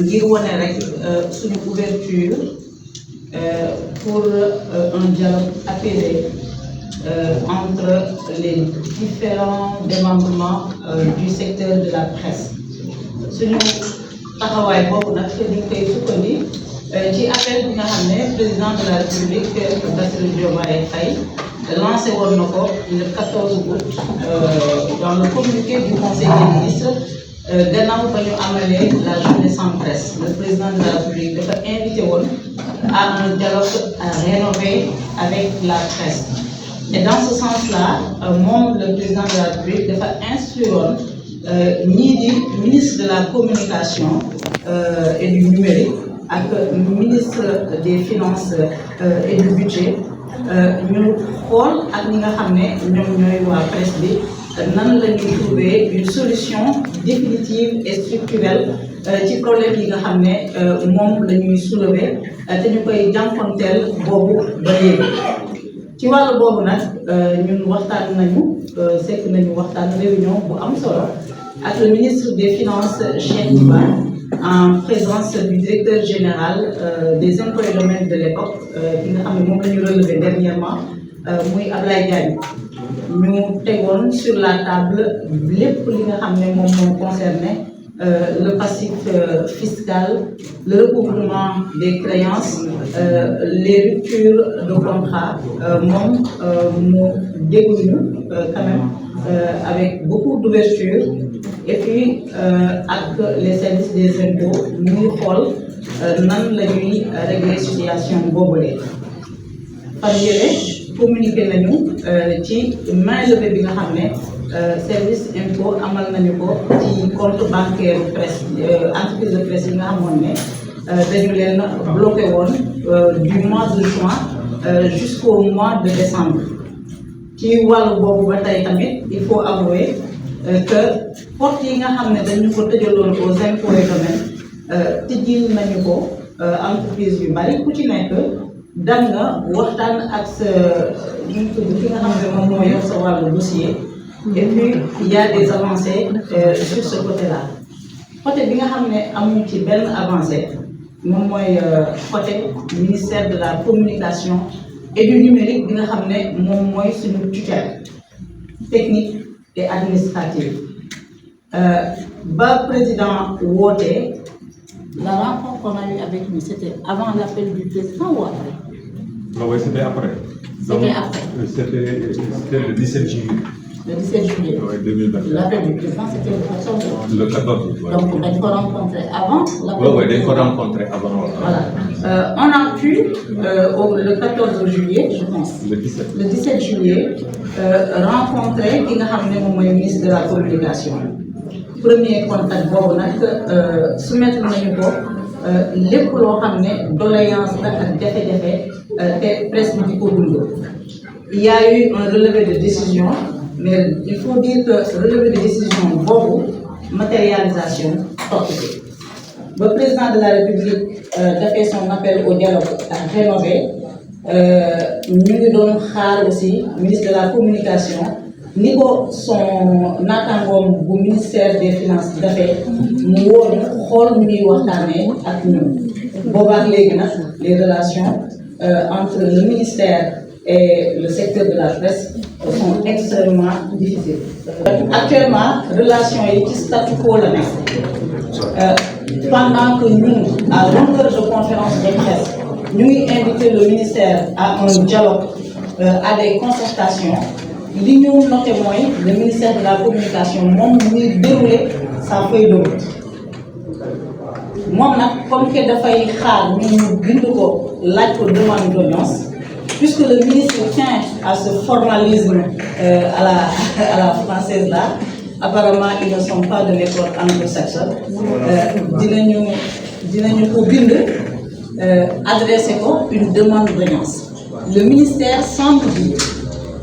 ngir wane rek suñu ouverture pour un dialogue apaisé entre les différents démembrements du secteur de la presse. suñu taxawaay boobu nag ñu koy sukkandi ci appel bi nga xam ne président de la République Bassirou Diomaye Faye lancé woon na ko le 14 août dans le communiqué du Conseil des ministres gannaaw ba ñu amalee la journée sans presse. Le président de la République dafa invité woon à un dialogue rénové avec la presse. Et dans ce sens-là, moom le président de la République dafa instruire woon ñii di ministre de la communication et du numérique ak ministre des finances et du budget ñu xool ak ñi nga xam ne ñoom ñooy waa presse bi nan la ñuy trouver une solution définitive et structurelle ci problème yi nga xam ne moom la ñuy soulever te ñu koy jànkonteel boobu ba léegi. ci wàllu boobu nag ñun waxtaan nañu sekk nañu waxtaan réunion bu am solo ak le ministre des finances Cheikh Diba en présence du directeur général des impôts et domaines de l'époque ki nga xam ne moom la ñu relevé dernièrement muy Ablaye Diagne. ñu tegoon sur la table lépp li nga xam ne moom moo concerné le passif fiscal, le recouvrement des créances, les ruptures de contrat, moom mu dégluñu quand même avec beaucoup d'ouverture et puis ak les services des impôts ñuy xool nan la ñuy régler situation boobule. Fan yële communiqué nañu ci mainlevée bi nga xam ne service impôt amal nañu ko ci compte bancaire presse entreprise de presse yi nga xamoon ne dañu leen bloqué woon du mois de juin jusqu'au mois de décembre. ci wàllu boobu ba tey tamit il faut avouer que porte yi nga xam ne dañu ko tëjaloon aux impôts et domaines tëjil nañu ko entreprise yu bari ku ci nekk dem nga waxtaan ak sa ñu tudd ki nga xam ne moom moo yor sa wàllu dossier. Et puis il y a des avancées sur ce côté-là. Côté bi nga xam ne amuñu ci benn avancée moom mooy côté ministère de la communication et du numérique bi nga xam ne moom mooy suñu tutelle technique et administrative. Ba président woote la rencontre qu'on a eue avec lui, c'était avant l'appel du président ou après? Non, oui, c'était après. C'était après. C'était le 17 juillet. Le 17 juillet. Oui, 2024. L'appel du président, c'était le 14. Le 14. Ouais. Donc, dañ ko rencontré avant. Oui, dañ ko rencontré avant. Voilà. On a pu, le 14 juillet, je pense. Le 17. Le 17 juillet, rencontrer ki nga xam ne moom mooy ministre de la communication. Premier contact boobu nag soumettre nañu ko lépp loo xam ne doléance la ak jafe-jafe te presse bi di ko dund. Il y a eu un relevé de décision, mais il faut dire que relevé de décision boobu matérialisation topp ci. Le président de la République defee son appel au dialogue rénové ñu ngi doon xaar aussi ministre de la communication ni ko son naataangoom bu ministère des finances dafee mu woo ñu xool ñu ñuy waxtaanee ak ñun. Boobaak léegi nag les relations entre le ministère et le secteur de la presse sont extrêmement difficiles. Actuellement relation yi ci statu quo la nekk. Pendant que nous, à longueur de conférence de presse, nous invitons le ministère à un dialogue, à des concertations, l'union non témoin, le ministère de la communication, nous dérouler sa feuille de route. Moi, comme que dafay xaar ñu bind ko laaj ko demande d'audience, puisque le ministre tient à ce formalisme à la française là. Apparemment, ils ne sont pas de l'école anglo-saxonne. Dinañu ko bind adressé ko une demande d'audience. Le ministère semble dire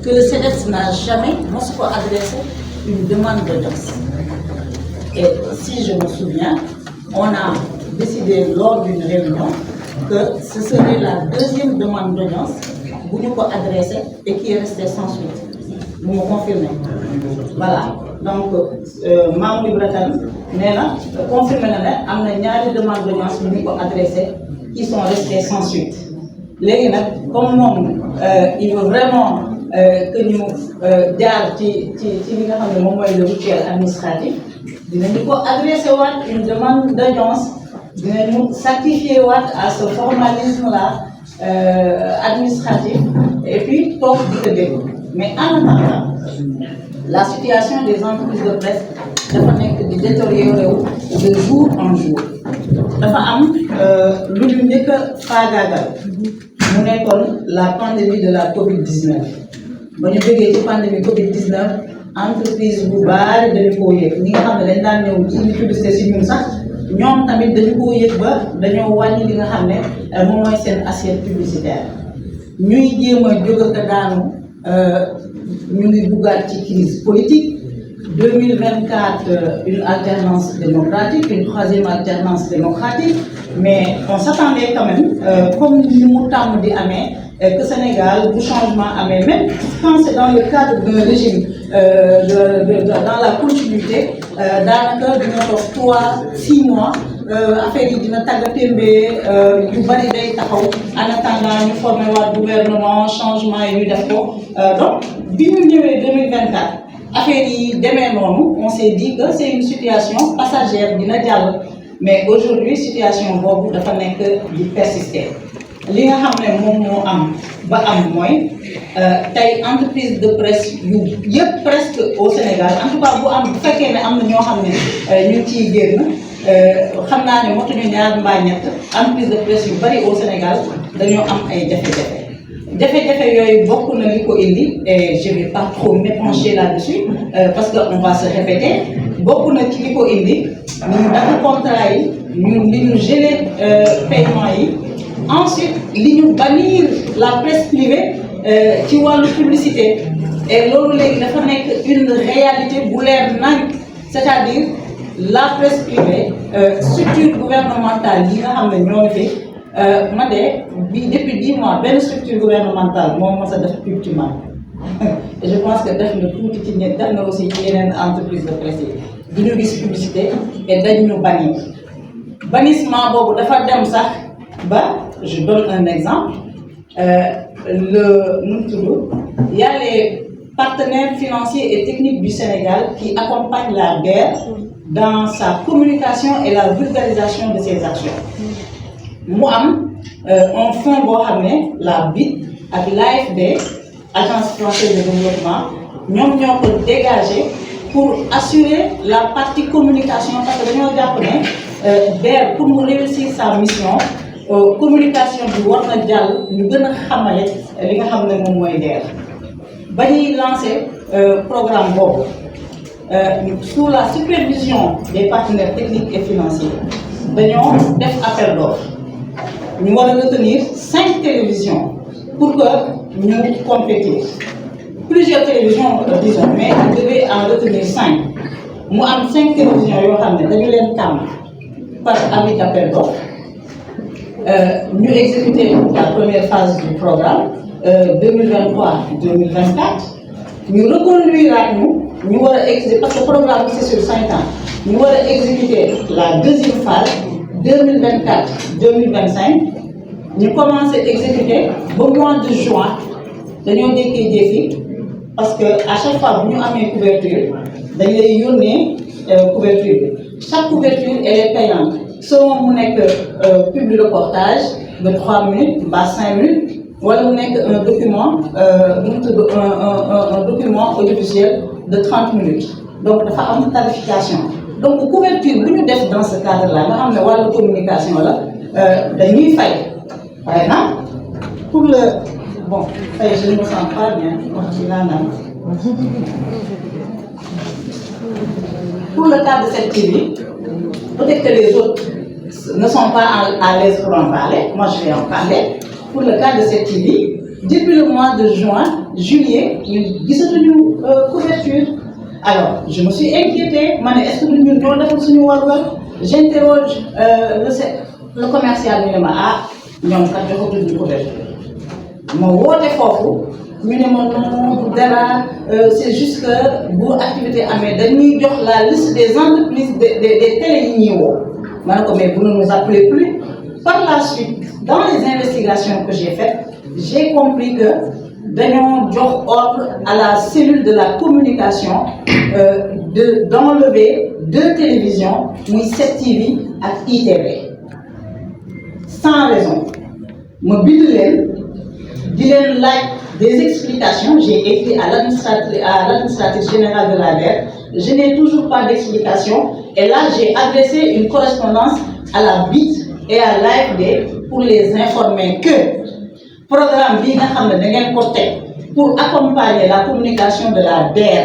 que le CDEPS n'a jamais adressé une demande d'audience. Et si je me souviens, on a décidé lors d'une réunion que ce serait la deuxième demande d'audience que nous avons adressée et qui est restée sans suite. vous me confirmez. Voilà donc Mamoudou Ibra Kane nee na confirmé na ne am na ñaari demande d'audience yu ñu ko adressé qui sont restées sans suite léegi nag comme moom il veut vraiment que ñu jaar ci li nga xam ne moom mooy le rituel administratif dinañu ko adressé waat une demande d'audience dinañu sacrifier waat à ce formalisme là administratif et puis toog di ko déglu mais en attendant la situation des entreprises de presse dafa nekk di détériorer wu de jour en jour dafa am lu ñu njëkk a faagaagal mu nekkoon la pandémie de la Covid-19 ba ñu jógee ci pandémie Covid-19 entreprise bu bari dañu koo yëg ñi nga xam ne dañ daan ñëw ci indi publicité si ñun sax ñoom tamit dañu koo yëg ba dañoo wàññi li nga xam ne moom mooy seen assiette publicitaire ñuy jéem a jóg ak daanu ñu ngi duggaat ci crise politique 2024 une alternance démocratique une troisième alternance démocratique mais on s'attendait quand même comme ni mu tàmm di amee que Sénégal bu changement amee même quand c'est dans le cadre d'un régime dans la continuité daanaka dina toog 3-6 mois affaire yi dina tàggatémbee yu bari day taxaw en attendant ñu former waat gouvernement changement yi ñu def ko donc bi ñu ñëwee 2024 affaire yi demee noonu on s'est dit que c'est une situation passagère dina jàll mais aujourd'hui situation boobu dafa nekk di persister li nga xam ne moom moo am ba am mooy tey entreprise de presse yu yëpp presque au Sénégal en tout cas bu am bu fekkee ne am na ñoo xam ne ñu ngi ciy génn xam naa ne motuñu ñaar mbaa ñett entreprise de presse yu bari au Sénégal dañoo am ay jafe-jafe yooyu bokk na li ko indi et je vais pas trop m'épancher là-dessus parce que on va se répéter bokk na ci li ko indi ñu dagg contrat yi li ñu gelé paiement yi ensuite li ñu bannir la presse privée ci wàllu publicité et loolu léegi dafa nekk une réalité bu leer nañ c'est-à-dire la presse privée structure gouvernementale yi nga xam ne ñoo ngi fi ma de bi depuis 10 mois benn structure gouvernementale moom mos a def pub ci man et je pense que def na tuuti ci ñett def na aussi ci yeneen entreprise de presse yi du ñu gis publicité et dañ ñu bannir bannissement boobu dafa dem sax ba je donne un exemple il y a les partenaires financiers et techniques du Sénégal qui accompagnent la guerre dans sa communication et la vulgarisation de ses actions mu am un fonds boo xam ne la BIT ak l'AFD Agence française de développement ñoom ñoo ko dégagé pour assurer la partie communication parce que dañoo jàpp ne DER pour mu réussir sa mission communication bi war na jàll ñu gën a xamale li nga xam ne moom mooy DER ba ñuy lancer programme boobu sous la supervision des partenaires techniques et financiers dañoo def appel d'offres ñu war a retenir 5 télévisions pour que ñu compétir plusieurs télévisions disons mais on devait en retenir 5 mu am 5 télévisions yoo xam ne dañu leen tàmm par avis d'appel d'offres ñu exécuter la première phase du programme 2023-2024 ñu reconduire ak ñu war a exécuter parce que programme bi c'est sur 5 ans ñu war a exécuter la deuxième phase 2024-2025 ñu commencé exécuter ba mois de juin dañoo jékki-jékki parce que à chaque fois bu ñu amee couverture dañ lay yónnee couverture bi chaque couverture elle est payante selon mu nekk publi reportage de 3 minutes ba 5 minutes wala mu nekk un document un document audiovisuel de 30 minutes donc dafa am tarification donc couverture bu ñu def dans ce cadre là nga xam ne wàllu communication la dañuy fay par exemple pour le bon je ne me sens pas bien wax ci laa naan pour le cas de cette TV peut-être que les autres ne sont pas à l'aise pour en parler moi je vais en parler pour le cas de cette TV depuis le mois de juin juillet ñu gisatuñu couverture alors je me suis inquiétée ma ne est-ce que ñun ñoo defal suñu warugar j'interroge le commercial ñu ne ma ñoom kat joxatuñu couverture ma woote foofu c'est juste que pour activité amee dañuy jox la liste des entreprises des télé yi ñuy woo ma ne ko mais vous ne nous appelez plus. Par la suite dans les investigations que j'ai faites j'ai compris que dañoo jox ordre à la cellule de la communication d'enlever 2 télévisions muy 7TV ak ITV sans raison ma bind leen di leen laaj des explications. J'ai écrit à l'administratif général de la DER. Je n'ai toujours pas d'explication. Et là, j'ai adressé une correspondance à la BIT et à l'AFD pour les informer que programme bi nga xam ne da ngeen ko teg pour accompagner la communication de la DER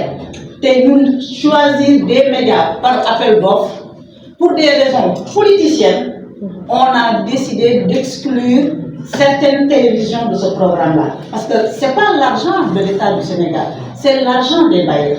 te ñun choisir des médias par appel d'offres pour des raisons politiciennes, on a décidé d'exclure certaines télévisions de ce programme-là. Parce que ce n'est pas l'argent de l'État du Sénégal, c'est l'argent des bailleurs.